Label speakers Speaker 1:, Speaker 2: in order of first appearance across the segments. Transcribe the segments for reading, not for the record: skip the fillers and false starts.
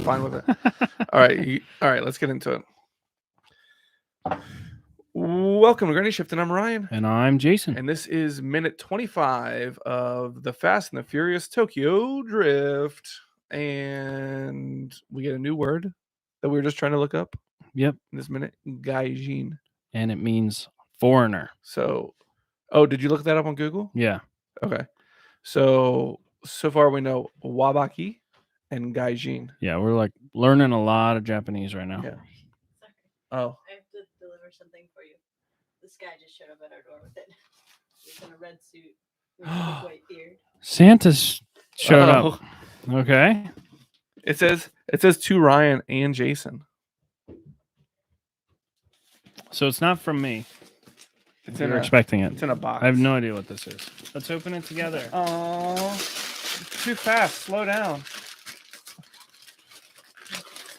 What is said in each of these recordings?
Speaker 1: fine with it. All right. Let's get into it. Welcome to Granny Shift, and I'm Ryan.
Speaker 2: And I'm Jason.
Speaker 1: And this is minute 25 of the Fast and the Furious Tokyo Drift. And we get a new word that we were just trying to look up.
Speaker 2: Yep.
Speaker 1: In this minute, gaijin.
Speaker 2: And it means foreigner.
Speaker 1: So, did you look that up on Google?
Speaker 2: Yeah.
Speaker 1: Okay. So far we know wabaki and gaijin.
Speaker 2: Yeah, we're like learning a lot of Japanese right now.
Speaker 1: Yeah.
Speaker 3: Sorry.
Speaker 1: Oh.
Speaker 3: I have to deliver something for you. This guy just showed up at our door with it. He's in a red suit with a big white beard.
Speaker 2: Santa's showed up. Okay.
Speaker 1: It says to Ryan and Jason.
Speaker 2: So it's not from me.
Speaker 1: You're
Speaker 2: expecting it.
Speaker 1: It's in a box.
Speaker 2: I have no idea what this is. Let's open it together.
Speaker 1: Oh, too fast. Slow down.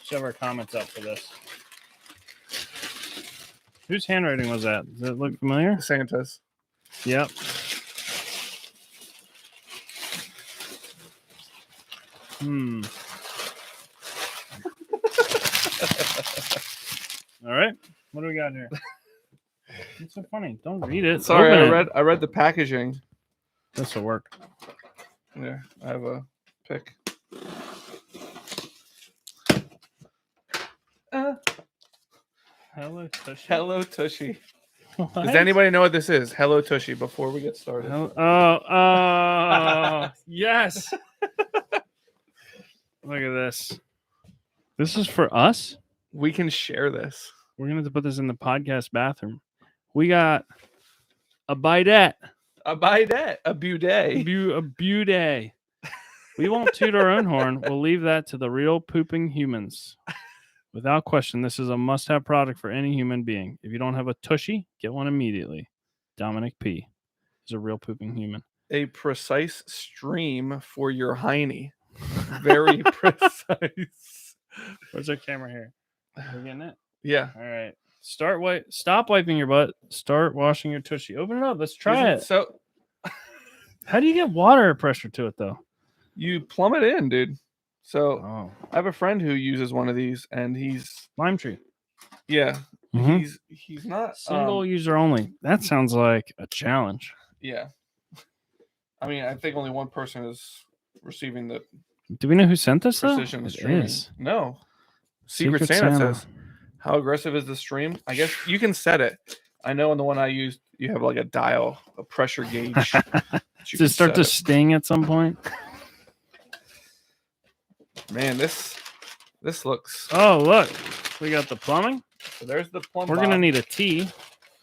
Speaker 2: Shove our comments up for this. Whose handwriting was that? Does it look familiar?
Speaker 1: Santa's.
Speaker 2: Yep. All right. What do we got here? It's so funny. Don't read it.
Speaker 1: Sorry,
Speaker 2: Open
Speaker 1: I read the packaging.
Speaker 2: This will work.
Speaker 1: There, I have a pick.
Speaker 2: Hello Tushy.
Speaker 1: Hello Tushy.
Speaker 2: What?
Speaker 1: Does anybody know what this is? Hello Tushy. Before we get started.
Speaker 2: Yes. Look at this. This is for us.
Speaker 1: We can share this.
Speaker 2: We're gonna have to put this in the podcast bathroom. We got a bidet.
Speaker 1: A bidet. A bidet.
Speaker 2: A bidet. We won't toot our own horn. We'll leave that to the real pooping humans. Without question, this is a must-have product for any human being. If you don't have a tushy, get one immediately. Dominic P. is a real pooping human.
Speaker 1: A precise stream for your hiney. Very precise.
Speaker 2: Where's our camera here? We're getting it?
Speaker 1: Yeah.
Speaker 2: All right. Stop wiping your butt. Start washing your tushy. Open it up. Let's try it.
Speaker 1: So,
Speaker 2: how do you get water pressure to it, though?
Speaker 1: You plumb it in, dude. So,
Speaker 2: Oh.
Speaker 1: I have a friend who uses one of these, and he's
Speaker 2: Lime tree.
Speaker 1: yeah,
Speaker 2: Mhm.
Speaker 1: he's not
Speaker 2: Single user only. That sounds like a challenge.
Speaker 1: Yeah, I mean, I think only one person is receiving the
Speaker 2: Do we know who sent this, though?
Speaker 1: precision
Speaker 2: It
Speaker 1: streaming.
Speaker 2: is.
Speaker 1: No, Secret Santa says. How aggressive is the stream? I guess you can set it. I know on the one I used, you have like a dial, a pressure gauge.
Speaker 2: Does it start to sting at some point?
Speaker 1: Man, this looks.
Speaker 2: Oh, look. We got the plumbing.
Speaker 1: So there's the plumb.
Speaker 2: We're going to need a T.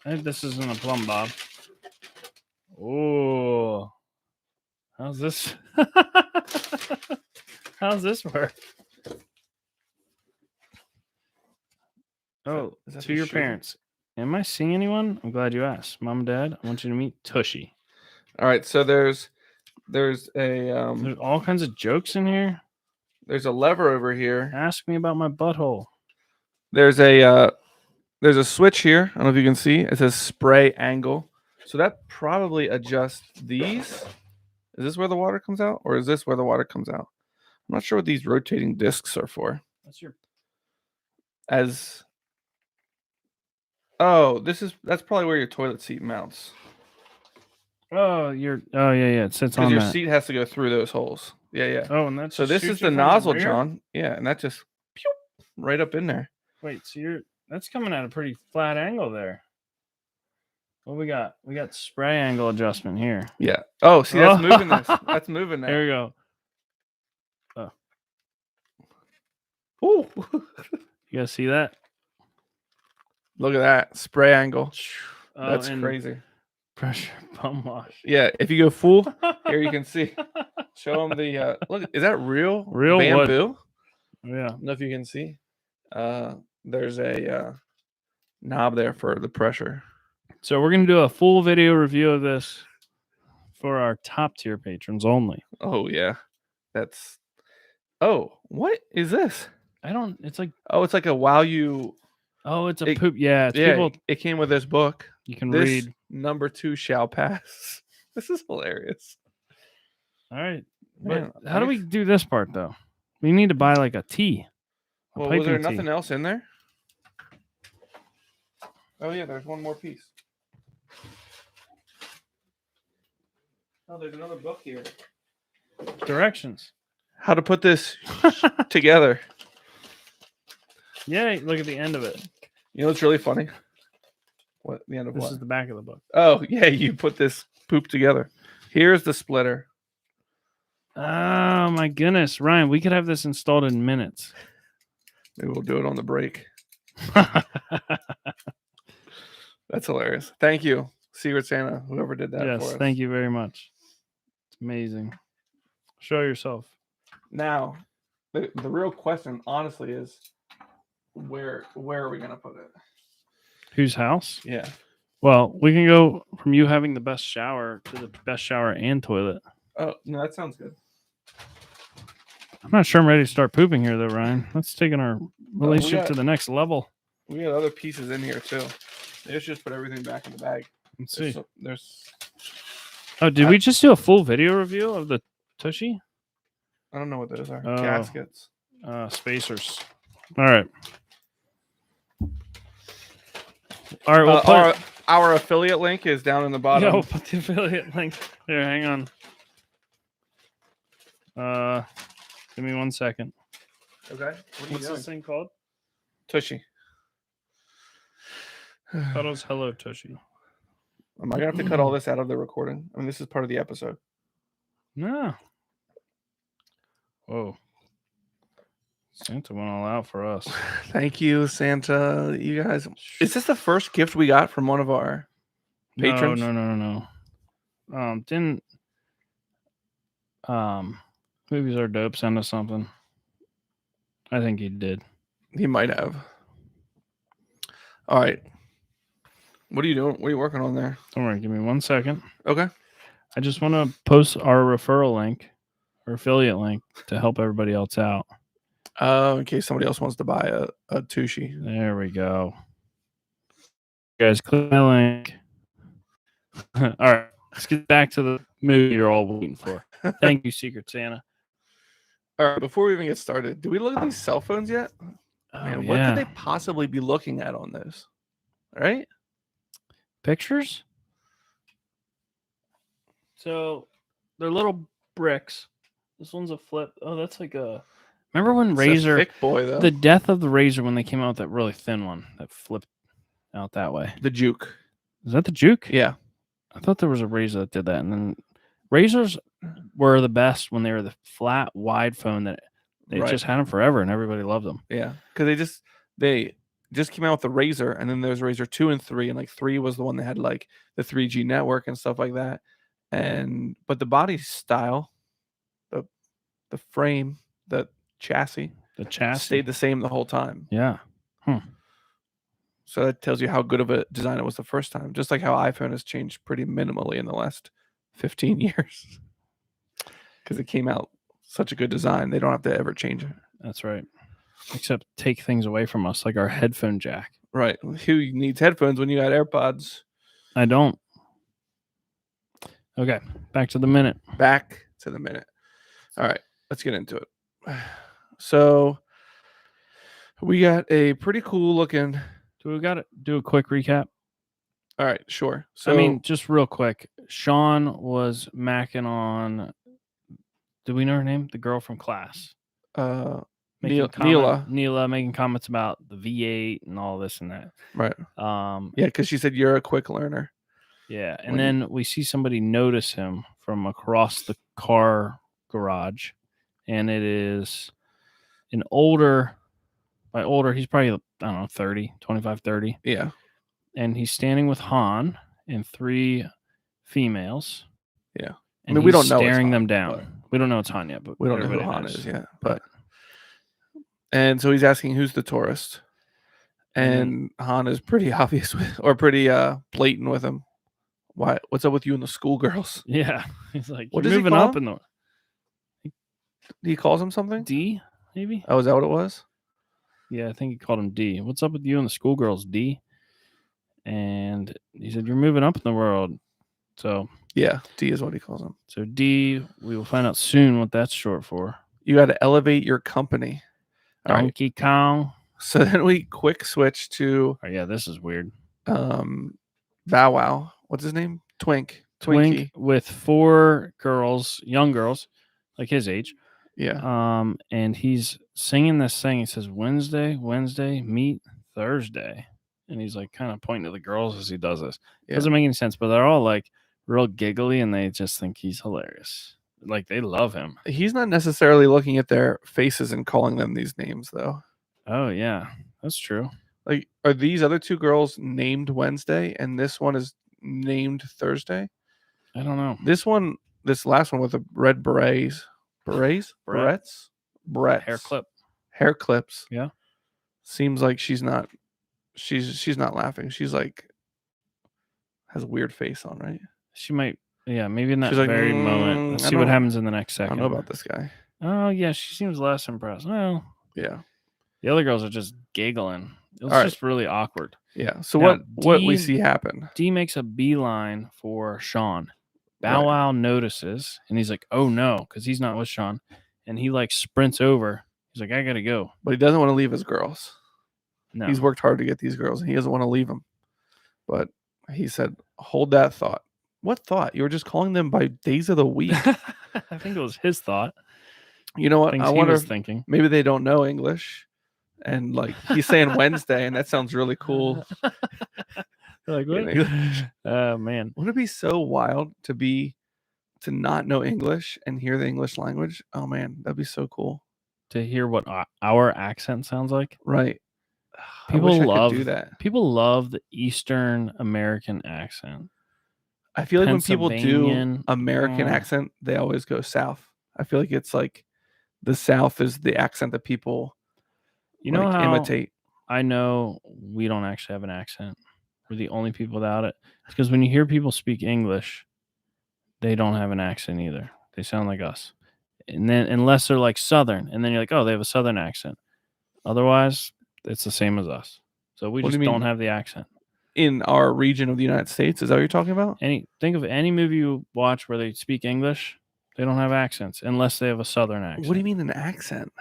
Speaker 2: I think this isn't a plumb bob. Oh. How's this? How's this work? Oh,
Speaker 1: Is that
Speaker 2: to
Speaker 1: the
Speaker 2: your
Speaker 1: shoe?
Speaker 2: parents. Am I seeing anyone? I'm glad you asked. Mom and Dad, I want you to meet Tushy.
Speaker 1: All right, so there's a
Speaker 2: There's all kinds of jokes in here.
Speaker 1: there's a lever over here.
Speaker 2: Ask me about my butthole.
Speaker 1: There's a switch here. I don't know if you can see. It says spray angle. So that probably adjusts these. Is this where the water comes out, or is this where the water comes out? I'm not sure what these rotating discs are for. That's probably where your toilet seat mounts.
Speaker 2: Oh, yeah. It sits on
Speaker 1: Because your
Speaker 2: that.
Speaker 1: seat has to go through those holes. Yeah.
Speaker 2: Oh, and that's
Speaker 1: So this is the nozzle, John. Yeah, and that just pew, right up in there.
Speaker 2: Wait, so that's coming at a pretty flat angle there. What we got? We got spray angle adjustment here.
Speaker 1: Yeah. Oh, see, that's moving this. That's moving
Speaker 2: There
Speaker 1: that.
Speaker 2: we go.
Speaker 1: Ooh.
Speaker 2: You guys see that?
Speaker 1: Look at that spray angle.
Speaker 2: Oh,
Speaker 1: That's
Speaker 2: and
Speaker 1: crazy.
Speaker 2: Pressure bum wash.
Speaker 1: Yeah, if you go full, here you can see. Show them the look. Is that real bamboo?
Speaker 2: Yeah.
Speaker 1: I don't know if you can see. There's a knob there for the pressure.
Speaker 2: So we're gonna do a full video review of this for our top tier patrons only.
Speaker 1: Oh yeah, that's. Oh, what is this?
Speaker 2: It's like.
Speaker 1: Oh, it's like a wow you.
Speaker 2: Oh, it's a poop. Yeah,
Speaker 1: it came with this book.
Speaker 2: You can
Speaker 1: This
Speaker 2: read.
Speaker 1: number 2 shall pass. This is hilarious.
Speaker 2: All right.
Speaker 1: Man,
Speaker 2: But how do we do this part though? We need to buy like a tea. A
Speaker 1: Well, was there
Speaker 2: piping tea.
Speaker 1: nothing else in there? Oh yeah, there's one more piece. Oh, there's another book here.
Speaker 2: Directions.
Speaker 1: How to put this together.
Speaker 2: Yeah, look at the end of it.
Speaker 1: You know what's really funny? What the end of
Speaker 2: This
Speaker 1: what?
Speaker 2: is the back of the book.
Speaker 1: Oh yeah, you put this poop together. Here's the splitter.
Speaker 2: Oh my goodness, Ryan, we could have this installed in minutes.
Speaker 1: Maybe we'll do it on the break. That's hilarious. Thank you, Secret Santa, whoever did that for
Speaker 2: Yes,
Speaker 1: us.
Speaker 2: thank you very much. It's amazing. Show yourself.
Speaker 1: Now, the real question, honestly, is where are we gonna put it?
Speaker 2: Whose house?
Speaker 1: Yeah.
Speaker 2: Well, we can go from you having the best shower to the best shower and toilet.
Speaker 1: Oh no, that sounds good.
Speaker 2: I'm not sure I'm ready to start pooping here, though, Ryan. That's taking our relationship
Speaker 1: got-
Speaker 2: to the next level.
Speaker 1: We got other pieces in here too. Let's just put everything back in the bag.
Speaker 2: Let's see.
Speaker 1: There's
Speaker 2: Oh, did we just do a full video review of the Tushy?
Speaker 1: I don't know what those are.
Speaker 2: Oh.
Speaker 1: Gaskets.
Speaker 2: Spacers. All right. All right. We'll put
Speaker 1: Our affiliate link is down in the bottom.
Speaker 2: yeah, we'll put the affiliate link there. Hang on. Give me 1 second.
Speaker 1: Okay. What are you
Speaker 2: What's
Speaker 1: doing?
Speaker 2: this thing called?
Speaker 1: Tushy.
Speaker 2: Cuddles Hello Tushy.
Speaker 1: Am I gonna have to cut all this out of the recording? I mean, this is part of the episode.
Speaker 2: No. Whoa. Santa went all out for us.
Speaker 1: Thank you, Santa. You guys. Is this the first gift we got from one of our patrons?
Speaker 2: No. Didn't Movies Are Dope send us something? I think he did.
Speaker 1: He might have. All right. What are you doing? What are you working on there?
Speaker 2: Don't worry, give me 1 second.
Speaker 1: Okay.
Speaker 2: I just want to post our referral link or affiliate link to help everybody else out.
Speaker 1: In case somebody else wants to buy a Tushy.
Speaker 2: There we go. Guys, click my link. All right, let's get back to the movie you're all waiting for. Thank you, Secret Santa.
Speaker 1: All right. Before we even get started, do we look at these cell phones yet?
Speaker 2: Oh,
Speaker 1: Man,
Speaker 2: yeah.
Speaker 1: what could they possibly be looking at on this? All right.
Speaker 2: Pictures? So they're little bricks. This one's a flip. Oh, that's like a. Remember when
Speaker 1: It's a
Speaker 2: Razor,
Speaker 1: thick boy though.
Speaker 2: the death of the Razor when they came out with that really thin one that flipped out that way?
Speaker 1: The Juke.
Speaker 2: Is that the Juke?
Speaker 1: Yeah.
Speaker 2: I thought there was a Razor that did that. And then Razors were the best when they were the flat, wide phone that they
Speaker 1: Right.
Speaker 2: just had them forever and everybody loved them.
Speaker 1: Yeah. Because they just came out with the Razor, and then there's Razor 2 and 3, and like 3 was the one that had like the 3G network and stuff like that. But the body style, the frame, the chassis
Speaker 2: The chassis.
Speaker 1: stayed the same the whole time.
Speaker 2: Yeah.
Speaker 1: So that tells you how good of a design it was the first time. Just like how iPhone has changed pretty minimally in the last 15 years. Because it came out such a good design, they don't have to ever change it.
Speaker 2: That's right. Except take things away from us, like our headphone jack.
Speaker 1: Right. Who needs headphones when you got AirPods?
Speaker 2: I don't. Okay, back to the minute.
Speaker 1: Back to the minute. All right, let's get into it. So we got a pretty cool looking.
Speaker 2: Do we got to do a quick recap?
Speaker 1: All right, sure. So
Speaker 2: I mean, just real quick. Sean was macking on. Do we know her name? The girl from class.
Speaker 1: Neela.
Speaker 2: Neela making comments about the V8 and all this and that.
Speaker 1: Right.
Speaker 2: Yeah,
Speaker 1: Yeah, because she said you're a quick learner.
Speaker 2: and then we see somebody notice him from across the car garage, and it is an older. By older, he's probably, I don't know, 30, 25, 30.
Speaker 1: Yeah.
Speaker 2: And he's standing with Han and 3 females.
Speaker 1: Yeah.
Speaker 2: And
Speaker 1: I mean, we
Speaker 2: he's
Speaker 1: don't know it's
Speaker 2: staring
Speaker 1: Han,
Speaker 2: them down.
Speaker 1: but-
Speaker 2: We don't know it's Han yet, but
Speaker 1: We don't know who
Speaker 2: everybody
Speaker 1: Han
Speaker 2: knows.
Speaker 1: is, yeah. But and so he's asking who's the tourist. And Han is pretty obvious or pretty blatant with him. What's up with you and the schoolgirls?
Speaker 2: Yeah. He's like,
Speaker 1: What
Speaker 2: you're
Speaker 1: does he
Speaker 2: moving
Speaker 1: call
Speaker 2: up in the
Speaker 1: He calls him something?
Speaker 2: D, maybe?
Speaker 1: Oh, is that what it was?
Speaker 2: Yeah, I think he called him D. What's up with you and the schoolgirls, D? And he said, you're moving up in the world. So
Speaker 1: Yeah, D is what he calls him.
Speaker 2: D, we will find out soon what that's short for.
Speaker 1: You got to elevate your company. All right.
Speaker 2: Donkey Kong.
Speaker 1: So then we quick switch to
Speaker 2: Oh yeah, this is weird.
Speaker 1: Bow Wow. What's his name? Twink.
Speaker 2: Twink
Speaker 1: Twinkie.
Speaker 2: with 4 girls, young girls, like his age.
Speaker 1: Yeah.
Speaker 2: And he's singing this thing. He says, Wednesday, meet Thursday. And he's like kind of pointing to the girls as he does this.
Speaker 1: Yeah.
Speaker 2: Doesn't make any sense, but they're all like real giggly and they just think he's hilarious. Like they love him.
Speaker 1: He's not necessarily looking at their faces and calling them these names, though.
Speaker 2: Oh, yeah, that's true.
Speaker 1: Like, are these other 2 girls named Wednesday and this one is named Thursday?
Speaker 2: I don't know.
Speaker 1: This last one with the red berets, barrettes, hair clips.
Speaker 2: Yeah.
Speaker 1: Seems like she's not laughing. She's like has a weird face on, right?
Speaker 2: She might, yeah, maybe in that
Speaker 1: She's like,
Speaker 2: very moment. Let's
Speaker 1: I
Speaker 2: see what
Speaker 1: don't-
Speaker 2: happens in the next
Speaker 1: I
Speaker 2: second.
Speaker 1: don't know about this guy.
Speaker 2: Oh, yeah, she seems less impressed. Well,
Speaker 1: Yeah.
Speaker 2: the other girls are just giggling. It was
Speaker 1: All right.
Speaker 2: just really awkward.
Speaker 1: Yeah. So
Speaker 2: Now,
Speaker 1: what we
Speaker 2: Dee-
Speaker 1: see happen?
Speaker 2: Dee makes a beeline for Sean. Bow
Speaker 1: Right.
Speaker 2: Wow notices, and he's like, "Oh no," because he's not with Sean, and he like sprints over. He's like, "I gotta go."
Speaker 1: But he doesn't want to leave his girls.
Speaker 2: No,
Speaker 1: He's worked hard to get these girls and he doesn't want to leave them. But he said, hold that thought. What thought? You were just calling them by days of the week.
Speaker 2: I think it was his thought.
Speaker 1: You know what?
Speaker 2: Things
Speaker 1: I
Speaker 2: he
Speaker 1: wonder
Speaker 2: was
Speaker 1: if
Speaker 2: thinking.
Speaker 1: maybe they don't know English. And like he's saying Wednesday, and that sounds really cool.
Speaker 2: They're like,
Speaker 1: in
Speaker 2: what?
Speaker 1: English.
Speaker 2: Oh man,
Speaker 1: Wouldn't it be so wild to not know English and hear the English language? Oh man, that'd be so cool.
Speaker 2: to hear what our accent sounds like.
Speaker 1: Right. I
Speaker 2: People
Speaker 1: wish I
Speaker 2: love
Speaker 1: could do that.
Speaker 2: People love the Eastern American accent.
Speaker 1: I feel like when people do
Speaker 2: Pennsylvanian,
Speaker 1: American accent, they always go south. I feel like it's like the South is the accent that people
Speaker 2: You know
Speaker 1: like,
Speaker 2: how
Speaker 1: imitate.
Speaker 2: I know we don't actually have an accent. We're the only people without it. It's because when you hear people speak English, they don't have an accent either. They sound like us. And then unless they're like Southern, and then you're like, oh, they have a Southern accent. Otherwise, it's the same as us. So we
Speaker 1: What do
Speaker 2: just
Speaker 1: you mean?
Speaker 2: don't have the accent.
Speaker 1: In our region of the United States, is that what you're talking about?
Speaker 2: Think of any movie you watch where they speak English, they don't have accents unless they have a Southern accent.
Speaker 1: What do you mean an accent?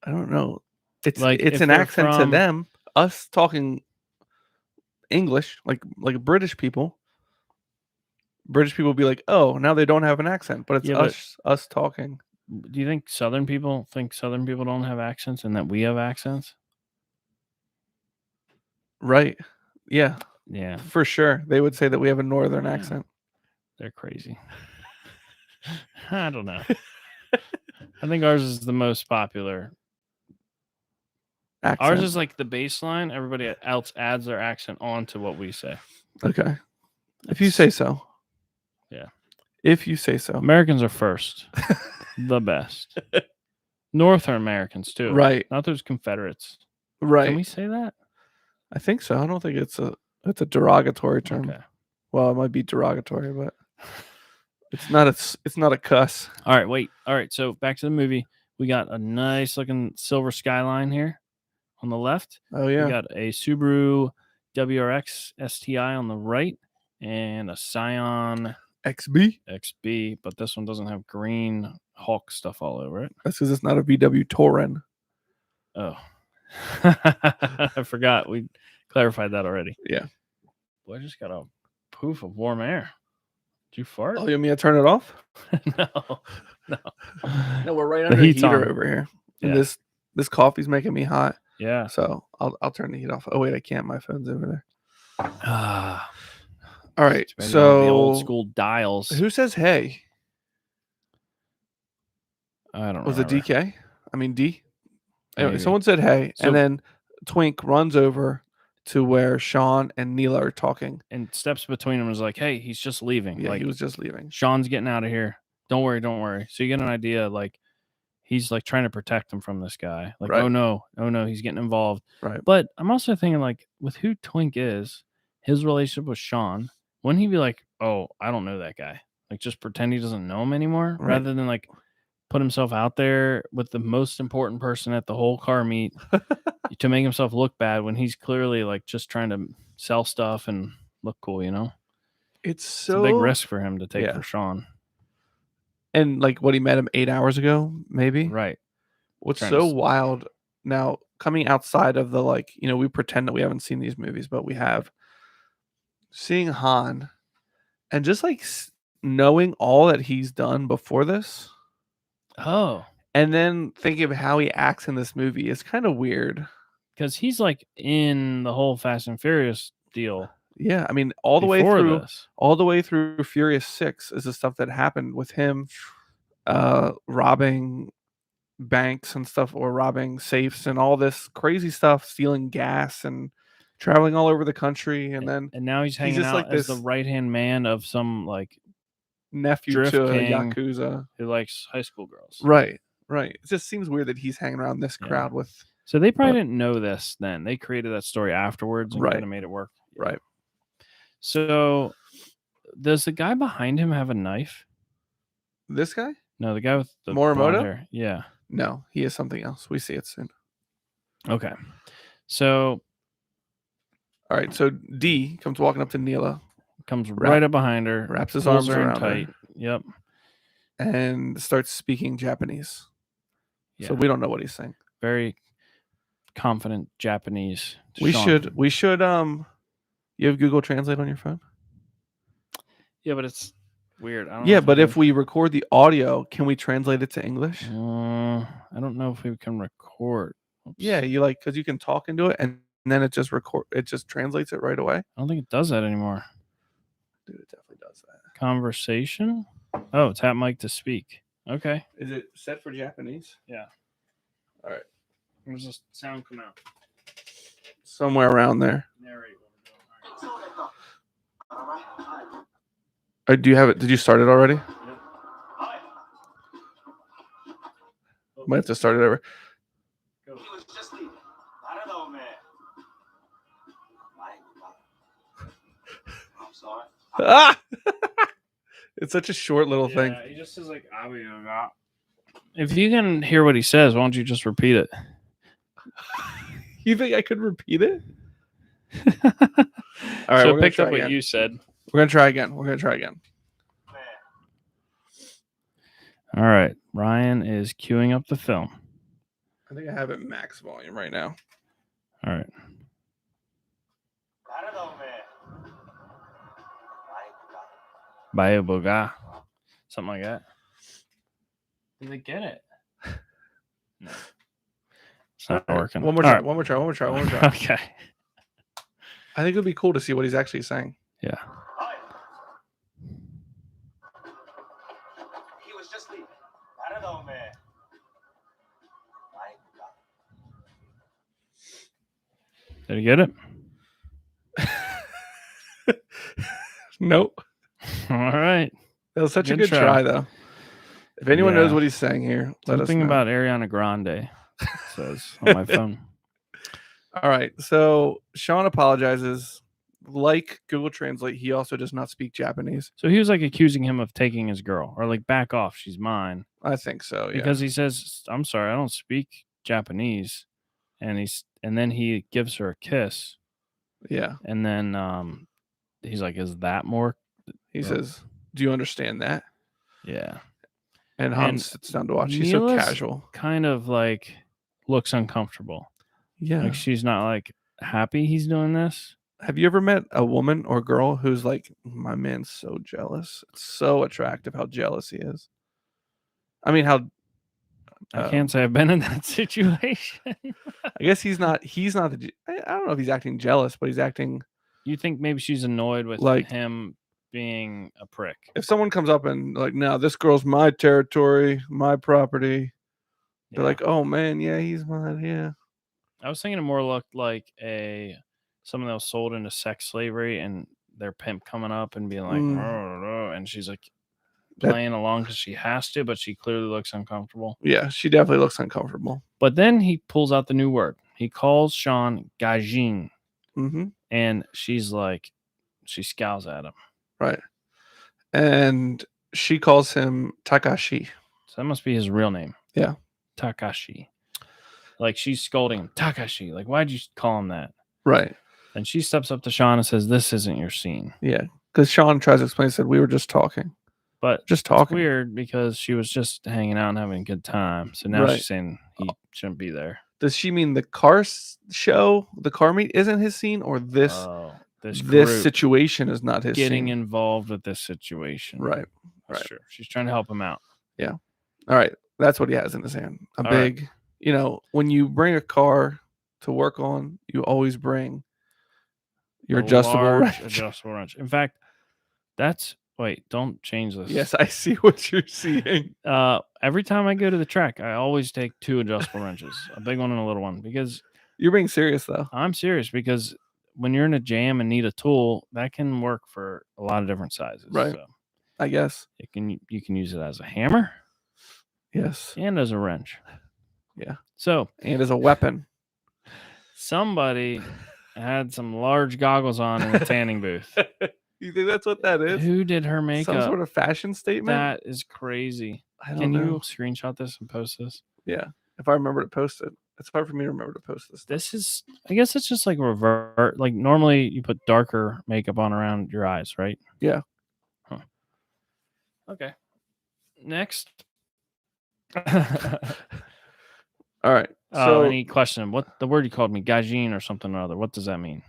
Speaker 1: I don't know. It's
Speaker 2: Like,
Speaker 1: it's
Speaker 2: if
Speaker 1: an
Speaker 2: they're
Speaker 1: accent to
Speaker 2: from-
Speaker 1: them. Us talking English, like British people. British people be like, oh, now they don't have an accent, but it's
Speaker 2: Yeah, but-
Speaker 1: us talking.
Speaker 2: Do you think Southern people don't have accents and that we have accents?
Speaker 1: Right. Yeah,
Speaker 2: Yeah,
Speaker 1: for sure. They would say that we have a northern
Speaker 2: Yeah.
Speaker 1: accent.
Speaker 2: they're crazy. I don't know. I think ours is the most popular.
Speaker 1: Accent.
Speaker 2: Ours is like the baseline. Everybody else adds their accent onto what we say.
Speaker 1: Okay. If you say so.
Speaker 2: Yeah.
Speaker 1: If you say so.
Speaker 2: Americans are first, the best. Northern Americans too.
Speaker 1: Right.
Speaker 2: Not those Confederates.
Speaker 1: Right.
Speaker 2: Can we say that?
Speaker 1: I think so. I don't think it's a derogatory term.
Speaker 2: Okay.
Speaker 1: Well, it might be derogatory, but it's not a cuss.
Speaker 2: All right. Wait. All right. So back to the movie. We got a nice looking silver skyline here on the left.
Speaker 1: Oh
Speaker 2: We
Speaker 1: yeah.
Speaker 2: got a Subaru WRX STI on the right and a Scion
Speaker 1: XB.
Speaker 2: XB, but this one doesn't have green Hulk stuff all over it.
Speaker 1: That's because it's not a VW Touran.
Speaker 2: Oh, I forgot. We clarified that already.
Speaker 1: Yeah.
Speaker 2: Boy, I just got a poof of warm air. Did you fart?
Speaker 1: Oh, you want me to turn it off?
Speaker 2: No.
Speaker 1: No, we're right
Speaker 2: The
Speaker 1: under the
Speaker 2: heat's
Speaker 1: heater
Speaker 2: on.
Speaker 1: over here. And
Speaker 2: Yeah.
Speaker 1: this coffee's making me hot.
Speaker 2: Yeah.
Speaker 1: So I'll turn the heat off. Oh wait, I can't. My phone's over there.
Speaker 2: Ah,
Speaker 1: All right.
Speaker 2: maybe
Speaker 1: So
Speaker 2: the old school dials.
Speaker 1: who says hey?
Speaker 2: I don't know.
Speaker 1: Was it DK? I mean D. Anyway,
Speaker 2: Maybe.
Speaker 1: someone said hey,
Speaker 2: So-
Speaker 1: and then Twink runs over to where Sean and Neela are talking.
Speaker 2: And steps between them and is like, hey, he's just leaving.
Speaker 1: Yeah,
Speaker 2: like,
Speaker 1: he was just leaving.
Speaker 2: Sean's getting out of here. Don't worry, don't worry. So you get an idea, like he's like trying to protect him from this guy. Like,
Speaker 1: Right.
Speaker 2: oh no, he's getting involved.
Speaker 1: Right.
Speaker 2: But I'm also thinking, like, with who Twink is, his relationship with Sean, wouldn't he be like, oh, I don't know that guy? Like, just pretend he doesn't know him anymore,
Speaker 1: Right.
Speaker 2: rather than like put himself out there with the most important person at the whole car meet to make himself look bad when he's clearly like just trying to sell stuff and look cool, you know?
Speaker 1: It's
Speaker 2: It's
Speaker 1: so
Speaker 2: a big risk for him to take
Speaker 1: yeah.
Speaker 2: for Sean.
Speaker 1: And like what he met him 8 hours ago, maybe.
Speaker 2: Right.
Speaker 1: What's
Speaker 2: Trying to
Speaker 1: so
Speaker 2: s-
Speaker 1: wild now, coming outside of the like, we pretend that we haven't seen these movies, but we have. Seeing Han and just like knowing all that he's done before this,
Speaker 2: Oh,
Speaker 1: and then thinking of how he acts in this movie is kind of weird.
Speaker 2: because he's like in the whole Fast and Furious deal
Speaker 1: Yeah, I mean, all the way
Speaker 2: before
Speaker 1: through,
Speaker 2: this.
Speaker 1: Furious 6 is the stuff that happened with him, robbing banks and stuff, or robbing safes and all this crazy stuff, stealing gas and traveling all over the country, and then
Speaker 2: And now he's hanging
Speaker 1: just
Speaker 2: out
Speaker 1: like
Speaker 2: as the
Speaker 1: this
Speaker 2: right hand man of some like
Speaker 1: nephew
Speaker 2: Drift
Speaker 1: to a
Speaker 2: King.
Speaker 1: yakuza.
Speaker 2: who likes high school girls.
Speaker 1: Right. It just seems weird that he's hanging around this
Speaker 2: Yeah.
Speaker 1: crowd with.
Speaker 2: So they probably didn't know this then. They created that story afterwards and
Speaker 1: Right.
Speaker 2: kind of made it work. Yeah.
Speaker 1: Right.
Speaker 2: So does the guy behind him have a knife?
Speaker 1: This guy?
Speaker 2: No, the guy with the
Speaker 1: Morimoto?
Speaker 2: blonde hair. Yeah.
Speaker 1: No, he is something else. We see it soon.
Speaker 2: Okay. So
Speaker 1: All right. So D comes walking up to Neela,
Speaker 2: comes right up behind her,
Speaker 1: wraps his
Speaker 2: pulls
Speaker 1: arms
Speaker 2: her in
Speaker 1: around her.
Speaker 2: tight. Yep.
Speaker 1: and starts speaking Japanese.
Speaker 2: Yeah.
Speaker 1: So we don't know what he's saying.
Speaker 2: Very confident Japanese.
Speaker 1: We
Speaker 2: Sean.
Speaker 1: should you have Google Translate on your phone?
Speaker 2: Yeah, but it's weird. I don't
Speaker 1: Yeah,
Speaker 2: know
Speaker 1: but
Speaker 2: I
Speaker 1: if we record the audio, can we translate it to English?
Speaker 2: I don't know if we can record. Oops.
Speaker 1: Yeah, because you can talk into it and then it just translates it right away.
Speaker 2: I don't think it does that anymore.
Speaker 1: Dude, it definitely does that.
Speaker 2: Conversation. Oh, tap mic to speak. Okay.
Speaker 1: Is it set for Japanese?
Speaker 2: Yeah.
Speaker 1: All right.
Speaker 2: Where's the sound come out?
Speaker 1: Somewhere around there.
Speaker 2: Narrate.
Speaker 1: Do you have it? Did you start it already?
Speaker 2: Yep.
Speaker 1: Might have to start it over.
Speaker 2: Go.
Speaker 4: I'm sorry.
Speaker 1: Ah! It's such a short little thing.
Speaker 2: Yeah, he just says like "Abiyoga." If you can hear what he says, why don't you just repeat it?
Speaker 1: You think I could repeat it?
Speaker 2: All
Speaker 1: right,
Speaker 2: so
Speaker 1: we're
Speaker 2: it picked
Speaker 1: gonna
Speaker 2: up
Speaker 1: try
Speaker 2: what
Speaker 1: again.
Speaker 2: you said.
Speaker 1: We're gonna try again.
Speaker 2: All right, Ryan is queuing up the film.
Speaker 1: I think I have it max volume right now.
Speaker 2: All right. Bayoboga. Something like that. Did they get it? No. It's not
Speaker 1: All right,
Speaker 2: working.
Speaker 1: One more
Speaker 2: All
Speaker 1: try.
Speaker 2: right.
Speaker 1: One more try.
Speaker 2: Okay.
Speaker 1: I think it would be cool to see what he's actually saying.
Speaker 2: Yeah.
Speaker 4: He was just leaving.
Speaker 2: Did you get it?
Speaker 1: Nope.
Speaker 2: All right.
Speaker 1: That was such a
Speaker 2: Good
Speaker 1: good
Speaker 2: try.
Speaker 1: try, though. If anyone knows
Speaker 2: Yeah.
Speaker 1: what he's saying here, let us
Speaker 2: Something
Speaker 1: know.
Speaker 2: about Ariana Grande it says on my phone.
Speaker 1: All right. So Sean apologizes. Like Google Translate, he also does not speak Japanese.
Speaker 2: So he was like accusing him of taking his girl or like back off. She's mine.
Speaker 1: I think so. Yeah.
Speaker 2: Because he says, I'm sorry, I don't speak Japanese. And then he gives her a kiss.
Speaker 1: Yeah.
Speaker 2: And then he's like, is that more?
Speaker 1: He says, "Do you understand that?"
Speaker 2: Yeah.
Speaker 1: And Han
Speaker 2: And
Speaker 1: sits down to watch. He's so
Speaker 2: Neela's
Speaker 1: casual.
Speaker 2: kind of like looks uncomfortable.
Speaker 1: Yeah.
Speaker 2: Like she's not like happy he's doing this.
Speaker 1: Have you ever met a woman or girl who's like, my man's so jealous? It's so attractive how jealous he is. I mean, how
Speaker 2: I can't say I've been in that situation.
Speaker 1: I guess he's not the. I don't know if he's acting jealous, but he's acting.
Speaker 2: You think maybe she's annoyed with
Speaker 1: Like-
Speaker 2: him being a prick?
Speaker 1: If someone comes up and like, no, this girl's my territory, my property. They're
Speaker 2: Yeah.
Speaker 1: like, oh man, yeah, he's mine, yeah.
Speaker 2: I was thinking it more looked like someone that was sold into sex slavery and their pimp coming up and being like, and she's like playing along because she has to, but she clearly looks uncomfortable.
Speaker 1: Yeah, she definitely looks uncomfortable.
Speaker 2: But then he pulls out the new word. He calls Sean Gajin,
Speaker 1: Mm-hmm.
Speaker 2: and she's like, she scowls at him.
Speaker 1: Right. And she calls him Takashi.
Speaker 2: So that must be his real name.
Speaker 1: Yeah.
Speaker 2: Takashi. Like she's scolding him, Takashi. Like, why'd you call him that?
Speaker 1: Right.
Speaker 2: And she steps up to Sean and says, this isn't your scene.
Speaker 1: Yeah. Because Sean tries to explain, said, we were just talking.
Speaker 2: But
Speaker 1: Just
Speaker 2: it's
Speaker 1: talking.
Speaker 2: weird because she was just hanging out and having a good time. So now
Speaker 1: Right.
Speaker 2: she's saying he shouldn't be there.
Speaker 1: Does she mean the car show, the car meet isn't his scene, or this
Speaker 2: This
Speaker 1: this
Speaker 2: group
Speaker 1: situation is not his
Speaker 2: getting
Speaker 1: scene?
Speaker 2: involved with this situation.
Speaker 1: Right.
Speaker 2: That's
Speaker 1: right.
Speaker 2: true. She's trying to help him out.
Speaker 1: All right. That's what he has in his hand. A
Speaker 2: All
Speaker 1: big, when you bring a car to work on, you always bring your
Speaker 2: A
Speaker 1: adjustable
Speaker 2: large
Speaker 1: wrench.
Speaker 2: adjustable wrench. In fact, don't change this.
Speaker 1: Yes, I see what you're seeing.
Speaker 2: Every time I go to the track, I always take 2 adjustable wrenches, a big one and a little one, because
Speaker 1: You're being serious though.
Speaker 2: I'm serious. Because when you're in a jam and need a tool, that can work for a lot of different sizes.
Speaker 1: Right.
Speaker 2: So
Speaker 1: I guess.
Speaker 2: you can use it as a hammer
Speaker 1: Yes.
Speaker 2: and as a wrench.
Speaker 1: Yeah.
Speaker 2: So
Speaker 1: And as a weapon.
Speaker 2: somebody had some large goggles on in the tanning booth.
Speaker 1: You think that's what that is?
Speaker 2: Who did her makeup?
Speaker 1: Some sort of fashion statement?
Speaker 2: That is crazy.
Speaker 1: I don't
Speaker 2: Can
Speaker 1: know.
Speaker 2: you screenshot this and post this?
Speaker 1: Yeah. If I remember to post it. It's hard for me to remember to post this.
Speaker 2: This is, I guess it's just like revert. Like normally you put darker makeup on around your eyes, right?
Speaker 1: Yeah.
Speaker 2: Huh. Okay. Next.
Speaker 1: All right. So
Speaker 2: And he questioned him, what the word you called me, gaijin or something or other. What does that mean?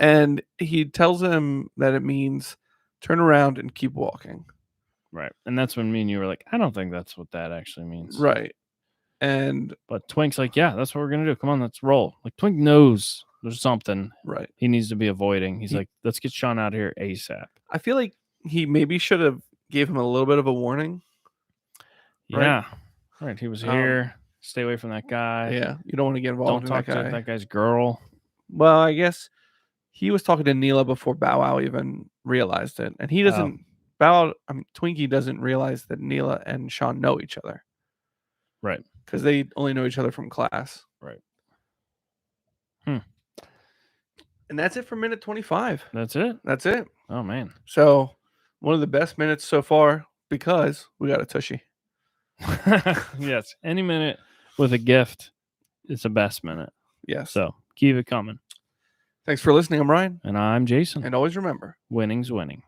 Speaker 1: and he tells him that it means turn around and keep walking.
Speaker 2: Right. And that's when me and you were like, I don't think that's what that actually means.
Speaker 1: Right. And
Speaker 2: But Twink's like, yeah, that's what we're going to do. Come on, let's roll. Like Twink knows there's something
Speaker 1: right.
Speaker 2: he needs to be avoiding. He's like, let's get Sean out of here ASAP.
Speaker 1: I feel like he maybe should have gave him a little bit of a warning. Right?
Speaker 2: Yeah. Right. He was here. Stay away from that guy.
Speaker 1: Yeah. You don't want to get
Speaker 2: Don't
Speaker 1: involved in
Speaker 2: talk
Speaker 1: that guy.
Speaker 2: to that guy's girl.
Speaker 1: Well, I guess he was talking to Neela before Bow Wow even realized it. And he doesn't Twinkie doesn't realize that Neela and Sean know each other.
Speaker 2: Right.
Speaker 1: Because they only know each other from class.
Speaker 2: Right.
Speaker 1: And that's it for minute 25.
Speaker 2: That's it.
Speaker 1: That's it.
Speaker 2: Oh, man.
Speaker 1: So one of the best minutes so far because we got a tushy.
Speaker 2: Yes. Any minute with a gift is the best minute.
Speaker 1: Yes.
Speaker 2: So keep it coming.
Speaker 1: Thanks for listening. I'm Ryan.
Speaker 2: And I'm Jason.
Speaker 1: And always remember,
Speaker 2: Winning's winning.